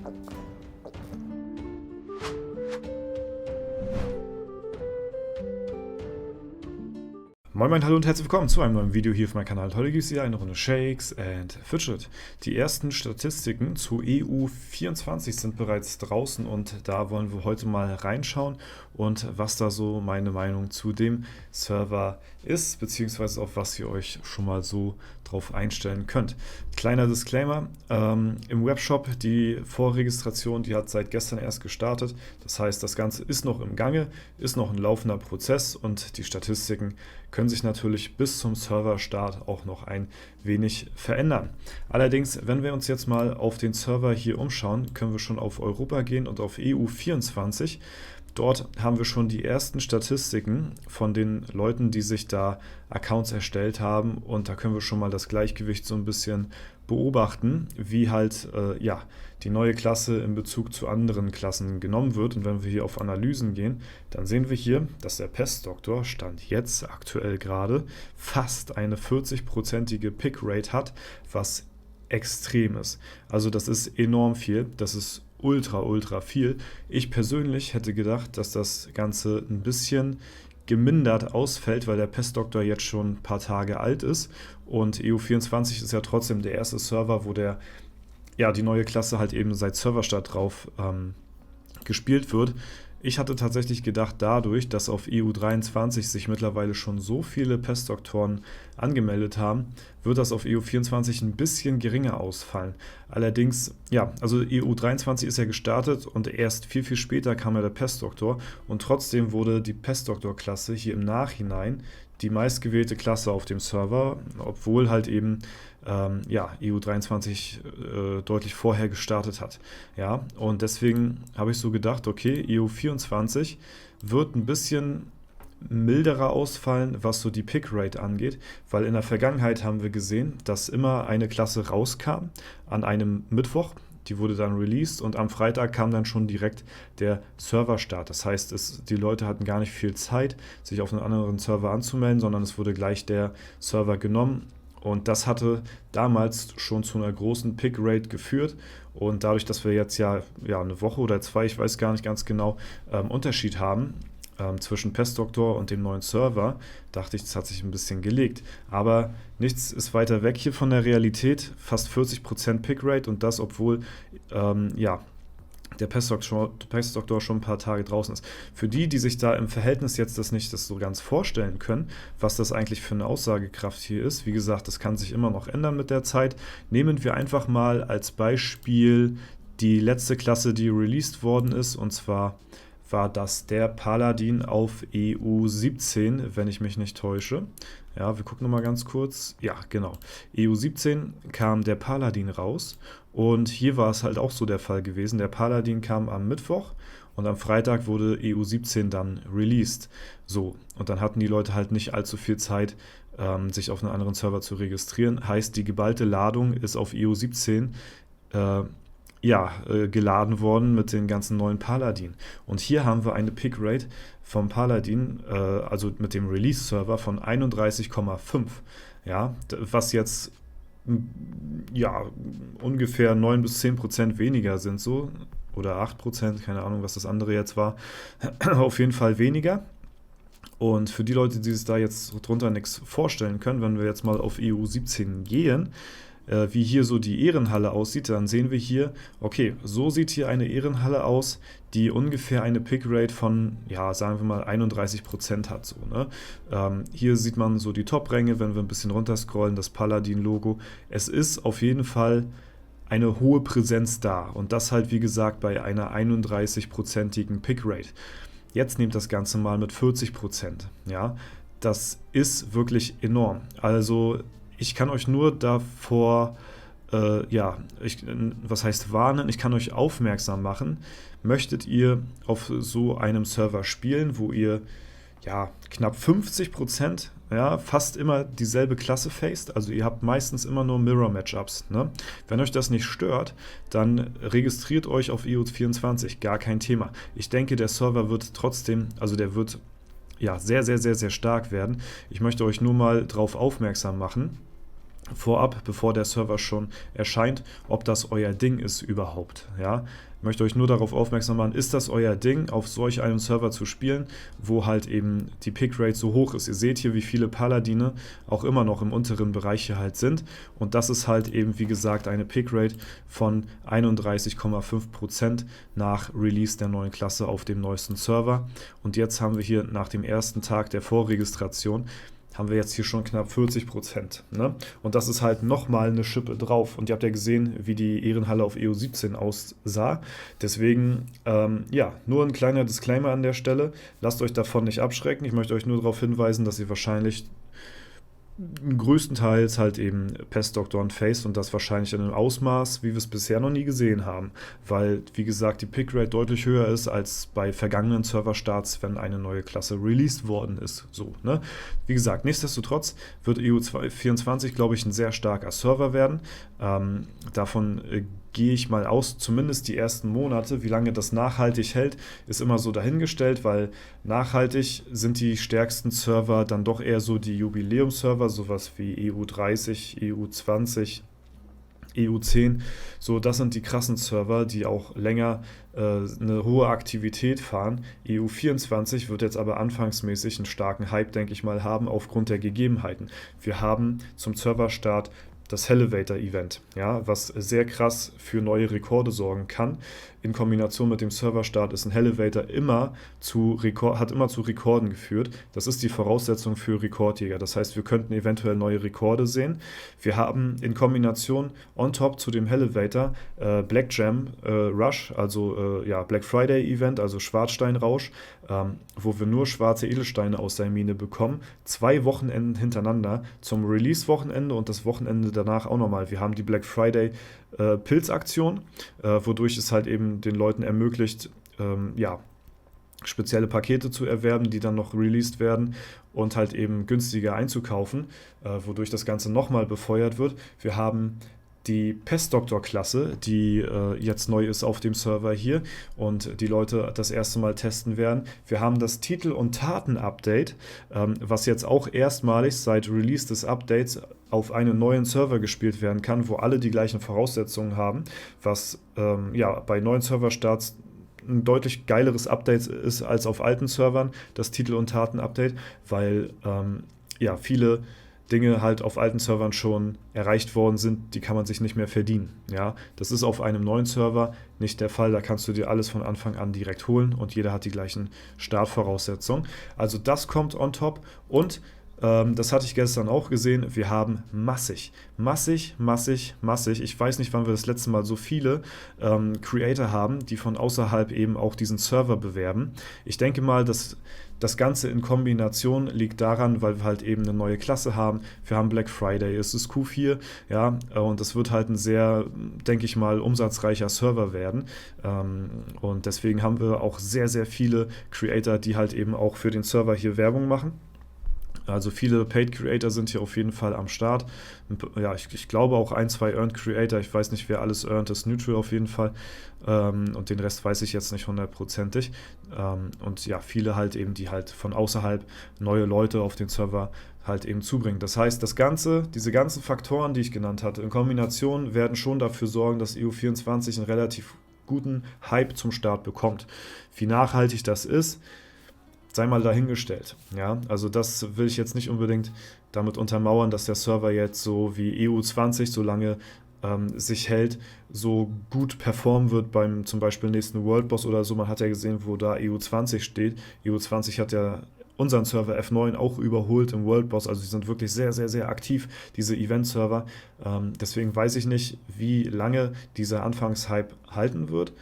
Moin Moin, hallo und herzlich willkommen zu einem neuen Video hier auf meinem Kanal. Heute gibt es hier eine Runde Shakes and Fidget. Die ersten Statistiken zu EU24 sind bereits draußen und da wollen wir heute mal reinschauen und was da so meine Meinung zu dem Server ist, beziehungsweise auf was ihr euch schon mal so drauf einstellen könnt. Kleiner Disclaimer, im Webshop die Vorregistration, die hat seit gestern erst gestartet. Das heißt, das Ganze ist noch im Gange, ist noch ein laufender Prozess und die Statistiken können sich natürlich bis zum Serverstart auch noch ein wenig verändern. Allerdings, wenn wir uns jetzt mal auf den Server hier umschauen, können wir schon auf Europa gehen und auf EU24. Dort haben wir schon die ersten Statistiken von den Leuten, die sich da Accounts erstellt haben, und da können wir schon mal das Gleichgewicht so ein bisschen beobachten, wie halt die neue Klasse in Bezug zu anderen Klassen genommen wird. Und wenn wir hier auf Analysen gehen, dann sehen wir hier, dass der Pestdoktor Stand jetzt aktuell gerade fast eine 40-prozentige Pick-Rate hat, was extrem ist. Also das ist enorm viel, das ist ultra viel. Ich persönlich hätte gedacht, dass das Ganze ein bisschen gemindert ausfällt, weil der Pestdoktor jetzt schon ein paar Tage alt ist und EU24 ist ja trotzdem der erste Server, wo die neue Klasse halt eben seit Serverstart drauf gespielt wird. Ich hatte tatsächlich gedacht, dadurch, dass auf EU23 sich mittlerweile schon so viele Pestdoktoren angemeldet haben, wird das auf EU24 ein bisschen geringer ausfallen. Allerdings, also EU23 ist ja gestartet und erst viel später kam ja der Pestdoktor und trotzdem wurde die Pestdoktor-Klasse hier im Nachhinein die meistgewählte Klasse auf dem Server, obwohl halt eben EU23 deutlich vorher gestartet hat. Ja, und deswegen habe ich so gedacht, okay, EU24 wird ein bisschen milderer ausfallen, was so die Pick-Rate angeht, weil in der Vergangenheit haben wir gesehen, dass immer eine Klasse rauskam an einem Mittwoch. Die wurde dann released und am Freitag kam dann schon direkt der Serverstart. Das heißt, die Leute hatten gar nicht viel Zeit, sich auf einen anderen Server anzumelden, sondern es wurde gleich der Server genommen. Und das hatte damals schon zu einer großen Pick-Rate geführt. Und dadurch, dass wir jetzt eine Woche oder zwei, ich weiß gar nicht ganz genau, Unterschied haben zwischen Pestdoktor und dem neuen Server, dachte ich, das hat sich ein bisschen gelegt. Aber nichts ist weiter weg hier von der Realität. Fast 40% Pick-Rate und das, obwohl der Pestdoktor schon ein paar Tage draußen ist. Für die sich da im Verhältnis jetzt das so ganz vorstellen können, was das eigentlich für eine Aussagekraft hier ist, wie gesagt, das kann sich immer noch ändern mit der Zeit. Nehmen wir einfach mal als Beispiel die letzte Klasse, die released worden ist, und zwar war das der Paladin auf EU17, wenn ich mich nicht täusche. Ja, wir gucken nochmal ganz kurz. Ja, genau. EU17 kam der Paladin raus und hier war es halt auch so der Fall gewesen. Der Paladin kam am Mittwoch und am Freitag wurde EU17 dann released. So, und dann hatten die Leute halt nicht allzu viel Zeit, sich auf einen anderen Server zu registrieren. Heißt, die geballte Ladung ist auf EU17 geladen worden mit den ganzen neuen Paladin. Und hier haben wir eine Pick-Rate vom Paladin, also mit dem Release-Server von 31,5. Ja, was jetzt ungefähr 9 bis 10% weniger sind so, oder 8%, keine Ahnung, was das andere jetzt war. Auf jeden Fall weniger. Und für die Leute, die sich da jetzt drunter nichts vorstellen können, wenn wir jetzt mal auf EU17 gehen, wie hier so die Ehrenhalle aussieht, dann sehen wir hier, okay, so sieht hier eine Ehrenhalle aus, die ungefähr eine Pick-Rate von, sagen wir mal 31% hat. So, ne? Hier sieht man so die Top-Ränge, wenn wir ein bisschen runterscrollen, das Paladin-Logo. Es ist auf jeden Fall eine hohe Präsenz da und das halt, wie gesagt, bei einer 31%igen Pick-Rate. Jetzt nehmt das Ganze mal mit 40%. Ja? Das ist wirklich enorm. Also ich kann euch nur davor, was heißt warnen, ich kann euch aufmerksam machen. Möchtet ihr auf so einem Server spielen, wo ihr knapp 50%, fast immer dieselbe Klasse faced, also ihr habt meistens immer nur Mirror-Matchups. Ne? Wenn euch das nicht stört, dann registriert euch auf EU24, gar kein Thema. Ich denke, der Server wird trotzdem, also der wird sehr stark werden. Ich möchte euch nur mal darauf aufmerksam machen, vorab, bevor der Server schon erscheint, ob das euer Ding ist überhaupt. Ja? Ich möchte euch nur darauf aufmerksam machen, ist das euer Ding, auf solch einem Server zu spielen, wo halt eben die Pickrate so hoch ist. Ihr seht hier, wie viele Paladine auch immer noch im unteren Bereich hier halt sind. Und das ist halt eben, wie gesagt, eine Pickrate von 31,5% nach Release der neuen Klasse auf dem neuesten Server. Und jetzt haben wir hier nach dem ersten Tag der Vorregistration haben wir jetzt hier schon knapp 40%. Ne? Und das ist halt nochmal eine Schippe drauf. Und ihr habt ja gesehen, wie die Ehrenhalle auf EU17 aussah. Deswegen, ja, nur ein kleiner Disclaimer an der Stelle. Lasst euch davon nicht abschrecken. Ich möchte euch nur darauf hinweisen, dass ihr wahrscheinlich größtenteils halt eben Pestdoktoren faced und das wahrscheinlich in einem Ausmaß, wie wir es bisher noch nie gesehen haben, weil, wie gesagt, die Pickrate deutlich höher ist als bei vergangenen Serverstarts, wenn eine neue Klasse released worden ist. So, ne? Wie gesagt, nichtsdestotrotz wird EU24, glaube ich, ein sehr starker Server werden. Davon gehe ich mal aus, zumindest die ersten Monate. Wie lange das nachhaltig hält, ist immer so dahingestellt, weil nachhaltig sind die stärksten Server dann doch eher so die Jubiläumsserver, sowas wie EU30, EU20, EU10. So, das sind die krassen Server, die auch länger eine hohe Aktivität fahren. EU24 wird jetzt aber anfangsmäßig einen starken Hype, denke ich mal, haben aufgrund der Gegebenheiten. Wir haben zum Serverstart das Elevator-Event, ja, was sehr krass für neue Rekorde sorgen kann. In Kombination mit dem Serverstart ist ein Elevator hat immer zu Rekorden geführt. Das ist die Voraussetzung für Rekordjäger. Das heißt, wir könnten eventuell neue Rekorde sehen. Wir haben in Kombination on top zu dem Elevator Black Gem Rush, also ja, Black Friday Event, also Schwarzsteinrausch, wo wir nur schwarze Edelsteine aus der Mine bekommen. 2 Wochenenden hintereinander zum Release-Wochenende und das Wochenende danach auch nochmal. Wir haben die Black Friday Pilzaktion, wodurch es halt eben den Leuten ermöglicht, ja, spezielle Pakete zu erwerben, die dann noch released werden und halt eben günstiger einzukaufen, wodurch das Ganze nochmal befeuert wird. Wir haben die Pestdoktor-Klasse, die jetzt neu ist auf dem Server hier und die Leute das erste Mal testen werden. Wir haben das Titel- und Taten-Update, was jetzt auch erstmalig seit Release des Updates auf einen neuen Server gespielt werden kann, wo alle die gleichen Voraussetzungen haben, was ja, bei neuen Serverstarts ein deutlich geileres Update ist als auf alten Servern, das Titel- und Taten-Update, weil ja, viele Dinge halt auf alten Servern schon erreicht worden sind, die kann man sich nicht mehr verdienen. Ja? Das ist auf einem neuen Server nicht der Fall, da kannst du dir alles von Anfang an direkt holen und jeder hat die gleichen Startvoraussetzungen. Also das kommt on top und das hatte ich gestern auch gesehen, wir haben massig, ich weiß nicht, wann wir das letzte Mal so viele Creator haben, die von außerhalb eben auch diesen Server bewerben. Ich denke mal, dass das Ganze in Kombination liegt daran, weil wir halt eben eine neue Klasse haben. Wir haben Black Friday, es ist Q4, ja, und es wird halt ein sehr, denke ich mal, umsatzreicher Server werden. Und deswegen haben wir auch sehr, sehr viele Creator, die halt eben auch für den Server hier Werbung machen. Also viele Paid Creator sind hier auf jeden Fall am Start. Ja, ich glaube auch 1, 2 Earned Creator. Ich weiß nicht, wer alles earned ist. Neutral auf jeden Fall. Und den Rest weiß ich jetzt nicht hundertprozentig. Und ja, viele halt eben, die halt von außerhalb neue Leute auf den Server halt eben zubringen. Das heißt, diese ganzen Faktoren, die ich genannt hatte, in Kombination werden schon dafür sorgen, dass EU24 einen relativ guten Hype zum Start bekommt. Wie nachhaltig das ist, sei mal dahingestellt. Ja? Also das will ich jetzt nicht unbedingt damit untermauern, dass der Server jetzt so wie EU20, solange sich hält, so gut performen wird beim zum Beispiel nächsten World Boss oder so. Man hat ja gesehen, wo da EU20 steht. EU20 hat ja unseren Server F9 auch überholt im World Boss. Also die sind wirklich sehr, sehr, sehr aktiv, diese Event-Server. Deswegen weiß ich nicht, wie lange dieser Anfangshype halten wird.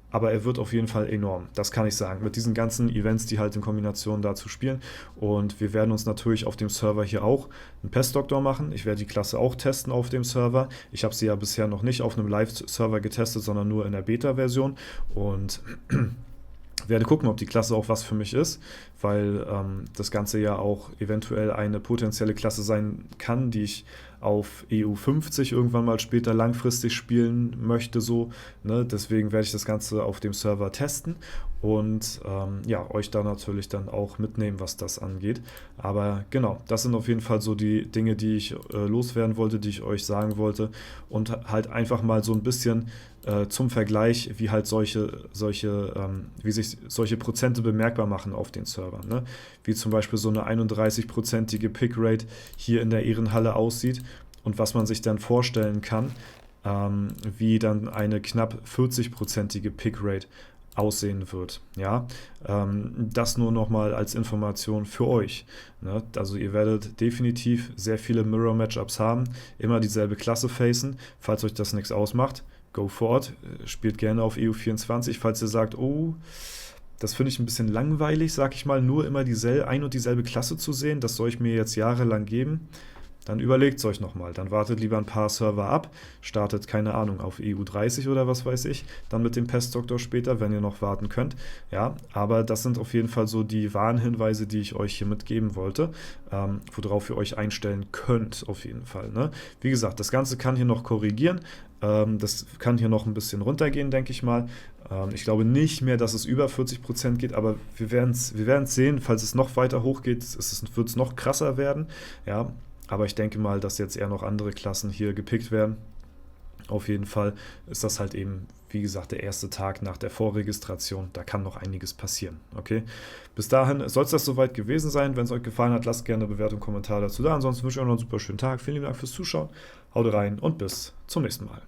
Aber er wird auf jeden Fall enorm, das kann ich sagen, mit diesen ganzen Events, die halt in Kombination dazu spielen. Und wir werden uns natürlich auf dem Server hier auch einen Pestdoktor machen. Ich werde die Klasse auch testen auf dem Server. Ich habe sie ja bisher noch nicht auf einem Live-Server getestet, sondern nur in der Beta-Version. Und werde gucken, ob die Klasse auch was für mich ist, weil das Ganze ja auch eventuell eine potenzielle Klasse sein kann, die ich auf EU50 irgendwann mal später langfristig spielen möchte, so, ne? Deswegen werde ich das Ganze auf dem Server testen und ja, euch da natürlich dann auch mitnehmen, was das angeht. Aber genau, das sind auf jeden Fall so die Dinge, die ich loswerden wollte, die ich euch sagen wollte und halt einfach mal so ein bisschen zum Vergleich, wie halt wie sich solche Prozente bemerkbar machen auf den Servern. Ne? Wie zum Beispiel so eine 31-prozentige Pickrate hier in der Ehrenhalle aussieht und was man sich dann vorstellen kann, wie dann eine knapp 40-prozentige Pickrate aussehen wird. Ja, das nur nochmal als Information für euch. Ne? Also ihr werdet definitiv sehr viele Mirror-Matchups haben, immer dieselbe Klasse facen, falls euch das nichts ausmacht. Go for it, spielt gerne auf EU24, falls ihr sagt, oh, das finde ich ein bisschen langweilig, sag ich mal, nur immer ein und dieselbe Klasse zu sehen, das soll ich mir jetzt jahrelang geben. Dann überlegt es euch nochmal. Dann wartet lieber ein paar Server ab, startet, keine Ahnung, auf EU30 oder was weiß ich, dann mit dem Pestdoktor später, wenn ihr noch warten könnt. Ja, aber das sind auf jeden Fall so die Warnhinweise, die ich euch hier mitgeben wollte, worauf ihr euch einstellen könnt, auf jeden Fall. Ne? Wie gesagt, das Ganze kann hier noch korrigieren. Das kann hier noch ein bisschen runtergehen, denke ich mal. Ich glaube nicht mehr, dass es über 40% geht, aber wir werden es sehen. Falls es noch weiter hochgeht, wird es noch krasser werden. Ja, aber ich denke mal, dass jetzt eher noch andere Klassen hier gepickt werden. Auf jeden Fall ist das halt eben, wie gesagt, der erste Tag nach der Vorregistration. Da kann noch einiges passieren. Okay? Bis dahin soll es das soweit gewesen sein. Wenn es euch gefallen hat, lasst gerne eine Bewertung und Kommentar dazu da. Ansonsten wünsche ich euch noch einen super schönen Tag. Vielen Dank fürs Zuschauen. Haut rein und bis zum nächsten Mal.